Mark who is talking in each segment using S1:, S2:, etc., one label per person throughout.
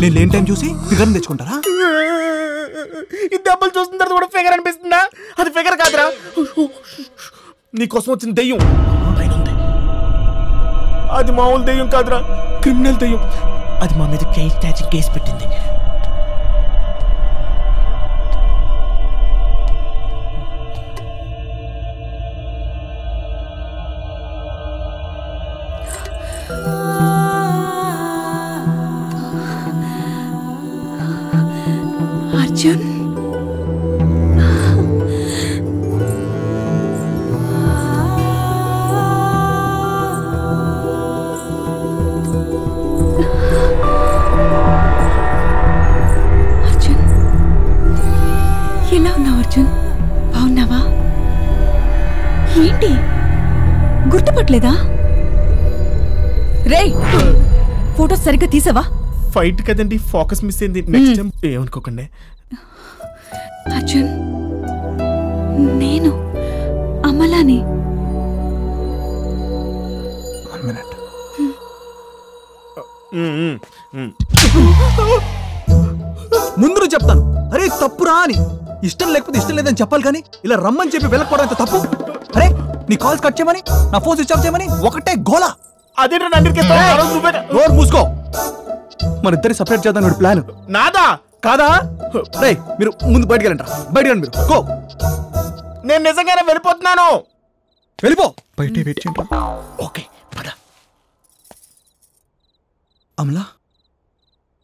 S1: నేను లేని టైం చూసి ఫిగర్ తెచ్చుకుంటారా?
S2: ఈ దెబ్బలు చూస్తున్న తర్వాత కూడా ఫిగర్ అనిపిస్తుందా? అది ఫిగర్ కాదురా, నీకోసం వచ్చిన దెయ్యం. అది మామూలు దెయ్యం కాదురా, క్రిమినల్ దెయ్యం. అది మా మీద కేసు పెట్టింది.
S3: అర్జున్, ఎలా ఉన్నావు అర్జున్? బాగున్నావా? ఏంటి గుర్తుపట్టలేదా? రే, ఫోటోస్ సరిగ్గా తీసావా?
S2: ఫైట్ కదండి, ఫోకస్ మిస్ అయింది. నెక్స్ట్ టైం ఏమనుకోకండి.
S3: అర్జున్, నేను అమలాని.
S1: ముందు నువ్వు చెప్తాను, అరే తప్పురా అని. ఇష్టం లేకపోతే ఇష్టం లేదని చెప్పాలి కానీ ఇలా రమ్మని చెప్పి వెళ్ళకపోవడం ఎంత తప్పు. అరే నీ కాల్స్ కట్ చేయమని, నా ఫోన్ స్విచ్ ఆఫ్ చేయమని ఒకటే గోలా.
S2: అదే
S1: నోరు మూసుకో. మన ఇద్దరి సపరేట్ చేద్దాం ప్లాన్.
S2: నాదా
S1: కాదా? రే మీరు ముందు బయటికి వెళ్ళండి. బయటికి రండి మీరు. గో.
S2: నేను నిజంగానే వెళ్ళిపోతున్నాను.
S1: వెళ్ళిపో. బయటే వెయిట్ చేయండి. ఓకే పద. Amala,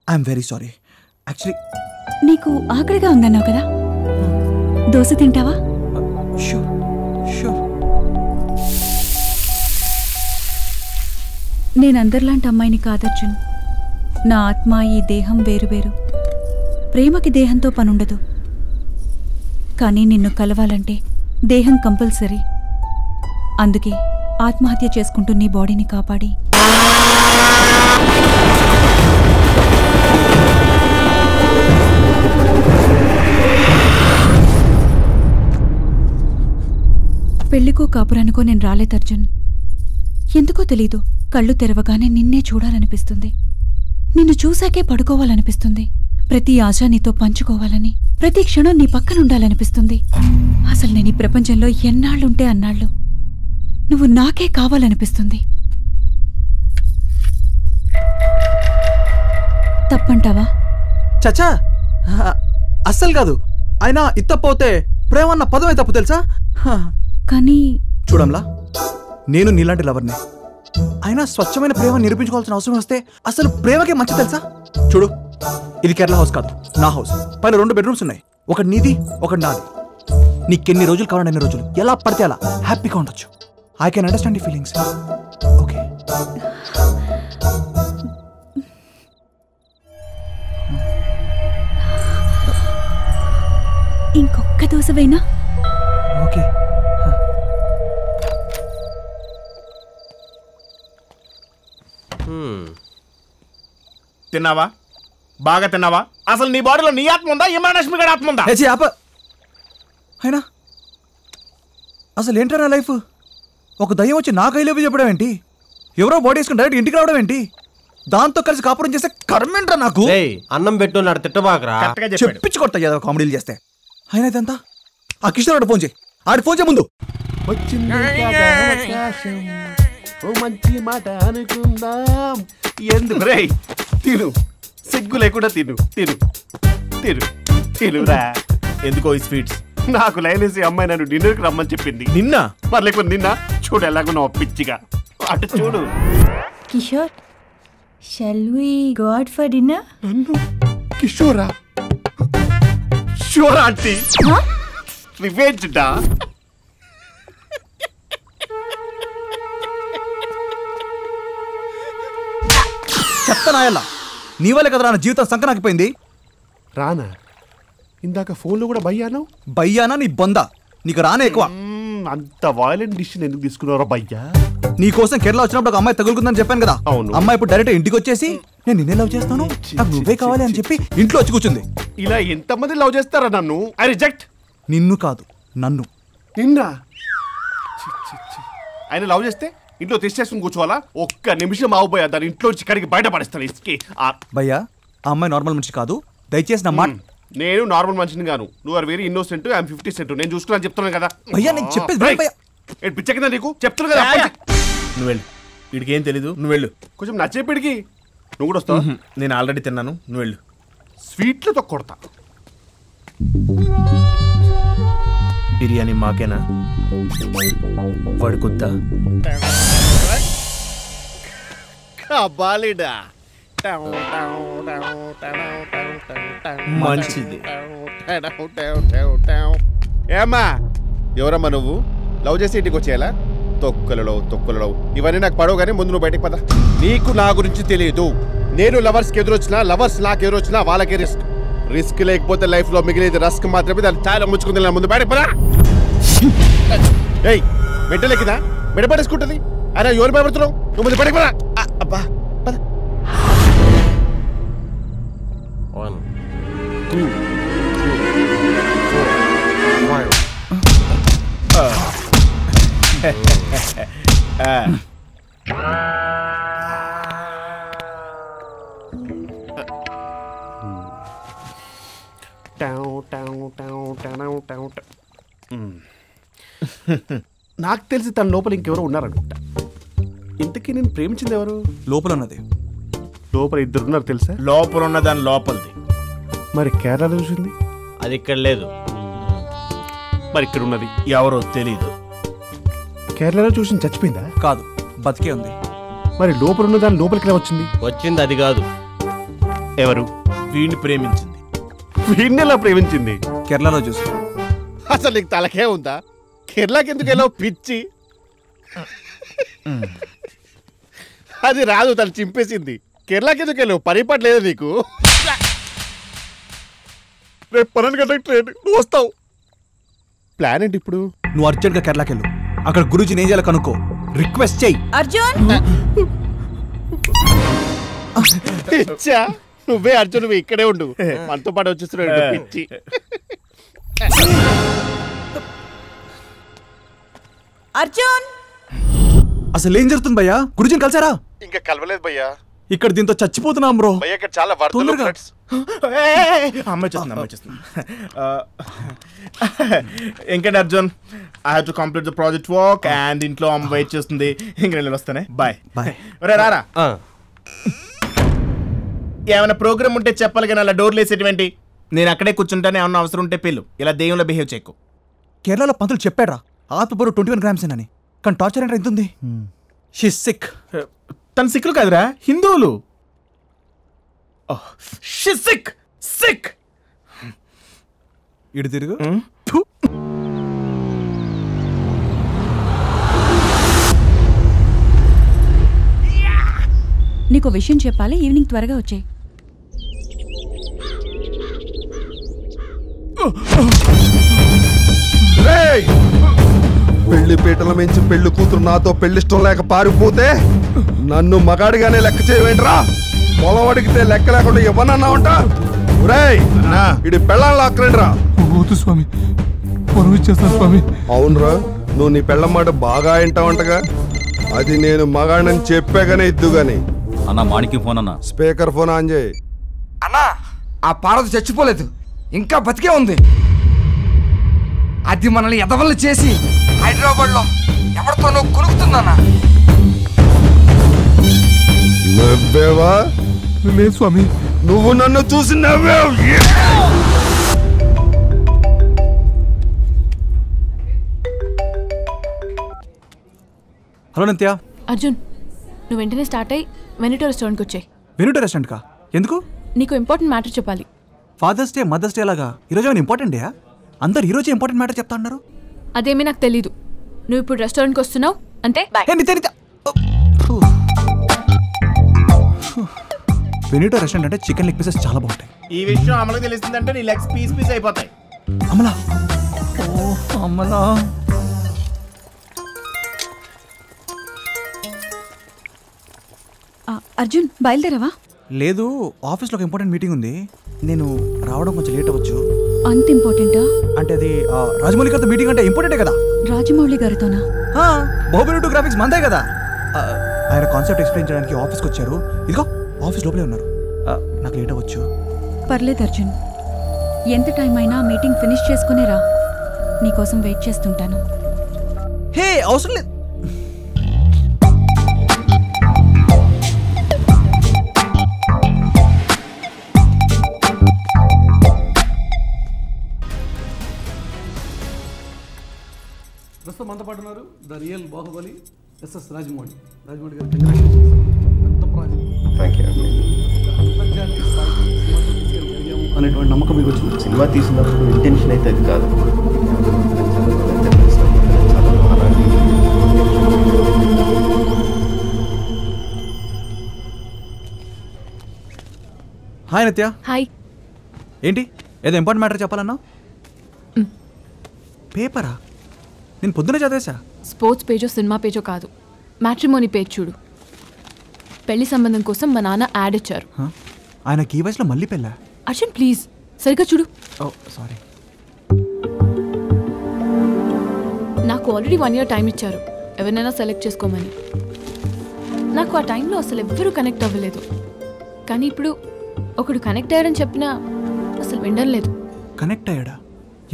S1: I'm very sorry. Actually
S3: నీకు ఆకలిగా ఉందన్నావు కదా, దోశ తింటావా?
S1: Sure sure.
S3: నేనందరిలాంటి అమ్మాయిని కాదర్జున్. నా ఆత్మ, ఈ దేహం వేరువేరు. ప్రేమకి దేహంతో పనుండదు. కానీ నిన్ను కలవాలంటే దేహం కంపల్సరీ. అందుకే ఆత్మహత్య చేసుకుంటూ నీ బాడీని కాపాడి పెళ్లికో కాపురానికో నేను రాలేదు అర్జున్. ఎందుకో తెలీదు, కళ్ళు తెరవగానే నిన్నే చూడాలనిపిస్తుంది. నిన్ను చూశాకే పడుకోవాలనిపిస్తుంది. ప్రతి ఆశ నీతో పంచుకోవాలని, ప్రతి క్షణం నీ పక్కనుండాలనిపిస్తుంది. అసలు నేను ఈ ప్రపంచంలో ఎన్నాళ్ళుంటే అన్నాళ్ళు నువ్వు నాకే కావాలనిపిస్తుంది. తప్పంటావా?
S1: చచ్చా, అస్సలు కాదు. అయినా ఇత్తపోతే ప్రేమన్న పదమే తప్పు తెలుసా?
S3: కానీ
S1: చూడంలా, నేను నీలాంటి లవర్నే. అయినా స్వచ్ఛమైన ప్రేమ నిరూపించుకోవాల్సిన అవసరం వస్తే అసలు ప్రేమకే మంచి తెలుసా? చూడు, ఇది కేరళ హౌస్ కాదు, నా హౌస్. పైన 2 బెడ్రూమ్స్ ఉన్నాయి. ఒకటి నీది, ఒకటి నాది. నీకెన్ని రోజులు కావాలంటే అన్ని రోజులు, ఎలా పడితే అలా హ్యాపీగా ఉండొచ్చు. I can understand your feelings. Okay.
S3: ఇంకొక్క దోశవైనా?
S1: ఓకే.
S2: తిన్నావా? బాగా తిన్నావా? అసలు నీ బాడీలో నీ ఆత్మ ఉందా, ఇమ్రాన్ గడి ఆత్మ ఉందా?
S1: అయినా అసలు ఏంటరా లైఫ్? ఒక దయ్యం వచ్చి నా కైలేవి చెప్పడం ఏంటి? ఎవరో బాడీ వేసుకుని డైరెక్ట్ ఇంటికి రావడం ఏంటి? దాంతో కలిసి కాపురం చేస్తే కర్మేంట్రా నాకు.
S4: అన్నం పెట్టున్నాడు, తిట్టబాకరా.
S1: చెప్పించుకొడతా ఏదో కామెడీలు చేస్తే. అయినా ఇదంతా ఆ కిషోర్ ఫోన్ చేయి. ఆడి ఫోన్ చేయ ముందు.
S2: మంచి మాట అనుకుందాం. ఎందుకు రే? తిను, సిగ్గు లేకుండా తిను తిను తిను తినురా. ఎందుకో ఈ స్వీట్స్. నాకు లైలేసి అమ్మాయి నన్ను డిన్నర్కి రమ్మని చెప్పింది. నిన్న మరి లేకపోతే నిన్న చూడు ఎలాగున్నావు పిచ్చిగా. అటు చూడు.
S5: Kishore, shall we go out for dinner?
S2: నన్ను కిషోరా? Sure aunty. రివెంజ్ డా.
S1: చెప్తానాయల్లా, నీ వల్లే కదరా నా జీవితం సంకనాకిపోయింది.
S2: రానా? ఇందాక ఫోన్లో కూడా బయ్యాను.
S1: బయ్యానా నీ బొంద? నీకు రానే ఎక్కువ.
S2: అంత వాయిలెంట్ డిసిషన్ ఎందుకు తీసుకున్నారో బయ్యా?
S1: నీ కోసం కేరళ వచ్చినప్పుడు ఒక అమ్మాయి తగులుకుందని చెప్పాను కదా. అమ్మాయి ఇప్పుడు డైరెక్ట్ ఇంటికి వచ్చేసి నేను నిన్నే లవ్ చేస్తాను, నాకు నువ్వే కావాలి అని చెప్పి ఇంట్లో వచ్చి కూర్చుంది.
S2: ఇలా ఎంతమంది లవ్ చేస్తారా నన్ను? I reject.
S1: నిన్ను కాదు, నన్ను.
S2: నిన్నా? ఆయన లవ్ చేస్తే ఇంట్లో తెచ్చేసుకుని కూర్చోవాలా? ఒక్క నిమిషం ఆవుపోయా దాని ఇంట్లో నుంచి కడిగి బయట పడేస్తాను. ఇసుకి
S1: భయ్యా, ఆ అమ్మాయి నార్మల్ మనిషి కాదు, దయచేసి నా మాట.
S2: నేను నార్మల్ మనిషిని గాను, నువ్వు are very innocent, I'm 50 cent. నేను చూసుకున్నాను చెప్తున్నాను కదా.
S1: భయ్యా నేను చెప్పేది విను భయ్యా.
S2: పిచ్చకిందా నీకు? చెప్తున్నా కదా.
S6: నువ్వు వెళ్ళు, వీడికి ఏం తెలీదు, నువ్వు వెళ్ళు.
S2: కొంచెం నచ్చేపిడికి నువ్వు కూడా వస్తావు.
S6: నేను ఆల్రెడీ తిన్నాను, నువ్వు వెళ్ళు.
S2: స్వీట్లతో కొడతా.
S6: బిర్యానీ మాకేనా, వాడి కొద్దా?
S2: బాలిడా
S6: మంచిది.
S2: ఏమ్మా, ఎవరమ్మా నువ్వు? లవ్ చేసి ఇంటికి వచ్చేయాలా? తొక్కులలో ఇవన్నీ నాకు పడవు, కానీ ముందు నువ్వు బయటకు పద. నీకు నా గురించి తెలియదు. నేను లవర్స్కి ఎదురొచ్చినా, లవర్స్ నాకు ఎదురొచ్చినా వాళ్ళకే రిస్క్ లేకపోతే లైఫ్ లో మిగిలేది రస్క్ మాత్రమే. దాన్ని చాలా ముంచుకుంది. ముందు బయటకు పద. ఏయ్, మెట్టలెక్కిదా? మెడ పడేసుకుంటుంది. అరే ఎవరు భయపడుతున్నావు? నువ్వు ముందు బయటకు పద. అబ్బా పద.
S4: 1 2
S2: నాకు తెలిసి తన లోపల ఇంకెవరో ఉన్నారనుకుంటా. ఇంతకీ నేను ప్రేమించింది ఎవరు?
S1: లోపల ఉన్నది.
S2: లోపల ఇద్దరు ఉన్నారు తెలుసా?
S6: లోపల ఉన్న దాని లోపలిది.
S2: మరి కేరళలో చూసింది?
S4: అది ఇక్కడ లేదు.
S2: మరి ఇక్కడ ఉన్నది
S6: ఎవరో తెలీదు.
S2: కేరళలో చూసింది చచ్చిపోయిందా?
S1: కాదు, బతికే ఉంది.
S2: మరి లోపల ఉన్న దాని లోపలికి వచ్చింది.
S4: వచ్చింది అది కాదు.
S2: ఎవరు?
S6: వీడిని ప్రేమించింది.
S2: వీడిని ఎలా ప్రేమించింది?
S1: కేరళలో చూసి.
S2: అసలు నీకు తలకే ఉందా? కేరళకి ఎందుకు ఎలా పిచ్చి? అది రాదు, తను చింపేసింది. కేరళకి ఎందుకు వెళ్ళావు? పరిపాటు లేదు నీకు. రేపు 12 గంటలకు ట్రైన్, నువ్వు వస్తావు. ప్లాన్ ఏంటి ఇప్పుడు?
S1: నువ్వు అర్జెంట్ గా కేరళకి వెళ్ళు. అక్కడ గురూజీ ఏం చేయాలో కనుక్కో, రిక్వెస్ట్ చెయ్యి.
S5: అర్జున్
S2: పిచ్చా? నువ్వే అర్జున్, నువ్వు ఇక్కడే ఉండు. మనతో పాటు వచ్చేస్తున్నాడు పిచ్చి.
S5: అర్జున్
S1: అసలు ఏం జరుగుతుంది భయ్యా? గురూజీని కలిసారా?
S2: ఇంకా కలవలేదు భయ్యా.
S1: ఇక్కడ దీంతో చచ్చిపోతున్నాం బ్రో.
S2: భయ్యా ఇక్కడ చాలా వరదలు,
S1: తొందరగా.
S2: ఫ్లడ్స్.
S6: అమ్మాయి చేస్తుంది. ఇంకేంటి Arjun, I have to complete the project work and ఇంట్లో అమ్మ వెయిట్ చేస్తుంది. ఇంక నేను వస్తానే, బాయ్.
S1: బాయ్.
S6: ఒరే రారా, ఏమైనా ప్రోగ్రామ్ ఉంటే చెప్పాలి కానీ అలా డోర్లు వేసేటువంటి. నేను అక్కడే కూర్చుంటానే, ఏమన్నా అవసరం ఉంటే పిల్లు. ఇలా దెయ్యంలో బిహేవ్ చేయకు.
S1: కేరళలో పంతులు చెప్పారా ఆత్మబరువు 21 గ్రామ్స్ అని, కానీ టార్చర్ అంటే ఎంత ఉంది? She's sick.
S6: తన సిక్కులు కాదురా, హిందువులు. Sick sick.
S1: ఇటు తిరుగు.
S3: నీకు విషయం చెప్పాలి, ఈవినింగ్ త్వరగా వచ్చాయి.
S7: పెళ్లి పీటల మించి పెళ్లి కూతురు నాతో పెళ్లిష్టం లేక పారిపోతే నన్ను మగాడిగానే లెక్క చేయవేంట్రా? పొలం అడిగితే లెక్క లేకుండా ఇవ్వనన్నా ఉంటా. ఇది పెళ్ళాం లాక్కరండిరా.
S8: స్వామి, స్వామి.
S7: అవునరా, నువ్వు నీ పెళ్ళం మాట బాగా వింటావంటగా. అది నేను మగాడని చెప్పాగానే ఇద్దు గాని.
S8: అన్నా మాణిక్యం ఫోన్ అన్నా.
S7: స్పీకర్ ఫోన్ ఆన్ చేయి.
S9: అన్నా, ఆ పార్వతి చచ్చిపోలేదు, ఇంకా బతికే ఉంది. అది మనల్ని ఎదవల్ని చేసి హైదరాబాద్ లో ఎవరితోనో కులుకుతుందన్నా.
S7: నవ్వేవా?
S8: లేదు స్వామి.
S7: నువ్వు నన్ను చూసి నవ్వావు.
S1: హలో నిత్య.
S10: అర్జున్, నువ్వు వెంటనే స్టార్ట్ అయ్యి వెనిటో రెస్టారెంట్కి వచ్చాయి.
S1: వెనుట రెస్టారెంట్ కా? ఎందుకు?
S10: నీకు ఇంపార్టెంట్ మ్యాటర్ చెప్పాలి.
S1: ఫాదర్స్ డే, మదర్స్ డే లాగా ఈరోజు ఏమైనా ఇంపార్టెంట్ డే? అందరు ఈరోజు ఇంపార్టెంట్ మ్యాటర్ చెప్తా ఉన్నారు.
S10: అదేమీ నాకు తెలీదు. నువ్వు ఇప్పుడు రెస్టారెంట్కి వస్తున్నావు అంటే
S1: వెనిటో రెస్టారెంట్ అంటే చికెన్ లెగ్ పీసెస్ చాలా బాగుంటాయి.
S6: ఈ విషయం అమలుకి తెలిసిందంటే నీ లెగ్స్ పీస్ అయిపోతాయి.
S1: అమలా, అమలా.
S3: అర్జున్ బయలుదేరావా?
S1: లేదు, ఆఫీస్లో ఒక ఇంపార్టెంట్ మీటింగ్ ఉంది. నేను రావడం కొంచెం లేట్ అవ్వచ్చు.
S3: అంత ఇంపార్టెంటా?
S1: అంటే అది రాజమౌళి గారితో మీటింగ్ అంటే ఇంపార్టెంటే కదా.
S3: రాజమౌళి గారితోనా?
S1: బాహుబలి 2 గ్రాఫిక్స్ మందే కదా. ఆయన కాన్సెప్ట్ ఎక్స్ప్లెయిన్ చేయడానికి ఆఫీస్కి వచ్చారు. ఇదిగో ఆఫీస్ లోపలే ఉన్నారు. నాకు లేట్ అవ్వచ్చు.
S3: పర్లేదు అర్జున్, ఎంత టైం అయినా మీటింగ్ ఫినిష్ చేసుకునే రా, నీకోసం వెయిట్ చేస్తుంటాను.
S1: హే అవసరం లేదు.
S11: ప్రస్తుతం మనతో పాటు ఉన్నారు the real Baahubali SS Rajamouli. Rajamouli garu అంతర్జాతీయ స్థాయికి సినిమాతో తీసుకెళ్ళగలిగాము అనేటువంటి నమ్మకం మీకు వచ్చింది.
S2: సినిమా తీసినప్పుడు ఇంటెన్షన్ అయితే అది కాదు.
S1: హాయ్ నిత్య.
S10: హాయ్.
S1: ఏంటి ఏదో ఇంపార్టెంట్ మ్యాటర్ చెప్పాలన్నా? పేపరా? నేను పొద్దునే చదివేశా.
S10: స్పోర్ట్స్ పేజో సినిమా పేజో కాదు, మ్యాట్రిమోనీ పేజ్ చూడు. పెళ్లి సంబంధం కోసం మా నాన్న యాడ్ ఇచ్చారు.
S1: ఆయనకి ఈ వయసులో మళ్ళీ పెళ్ళా?
S10: అర్జున్ ప్లీజ్ సరిగ్గా చూడు.
S1: ఓ సారీ.
S10: నాకు ఆల్రెడీ 1 year టైం ఇచ్చారు ఎవరినైనా సెలెక్ట్ చేసుకోమని. నాకు ఆ టైంలో అసలు ఎవ్వరూ కనెక్ట్ అవ్వలేదు. కానీ ఇప్పుడు ఒకడు కనెక్ట్ అయ్యాడని చెప్పినా అసలు వినడం లేదు.
S1: కనెక్ట్ అయ్యాడా?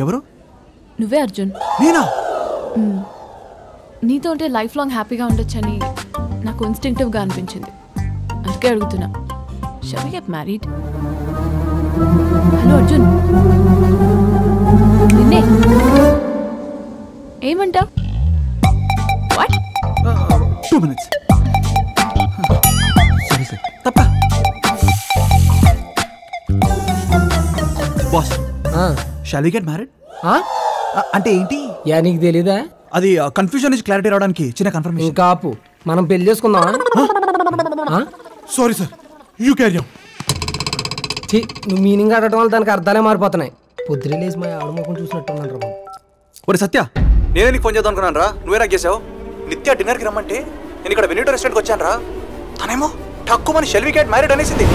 S1: ఎవరు?
S10: నువ్వే అర్జున్.
S1: నేనా?
S10: నీతో ఉంటే లైఫ్ లాంగ్ హ్యాపీగా ఉండొచ్చని నాకు ఇన్స్టింక్టివ్గా అనిపించింది. అందుకే అడుగుతున్నా, shall we get married? Hello Arjun, నిన్నే. ఏమంటావ్? వాట్?
S1: 2 minutes. సరే సరే తప్ప. Boss, shall we get married? అంటే ఏంటి?
S12: యా నీకు తెలీదా?
S1: అది కన్ఫ్యూజన్ నుంచి క్లారిటీ రావడానికి చిన్న కన్ఫర్మేషన్.
S12: ఇంకా ఆపు, మనం పెళ్లి చేసుకుందామా?
S1: Sorry sir, you carry on.
S12: నువ్వు మీనింగ్ ఆడటం వల్ల దానికి అర్థాలే మారిపోతున్నాయి. పొద్దునే లేచి మా ఆడమోకం చూసినట్టున్నాను రా.
S1: ఒరే సత్య, నేనే నీకు ఫోన్ చేద్దాం అనుకున్నాను రా, నువ్వే నాకు చేసావు. నిత్య డిన్నర్కి రమ్మంటే నేను ఇక్కడ వెనిటో రెస్టారెంట్కి వచ్చాను రా. తనేమో తక్కువ మన షెల్ వి గెట్ మ్యారీడ్ అనేసింది.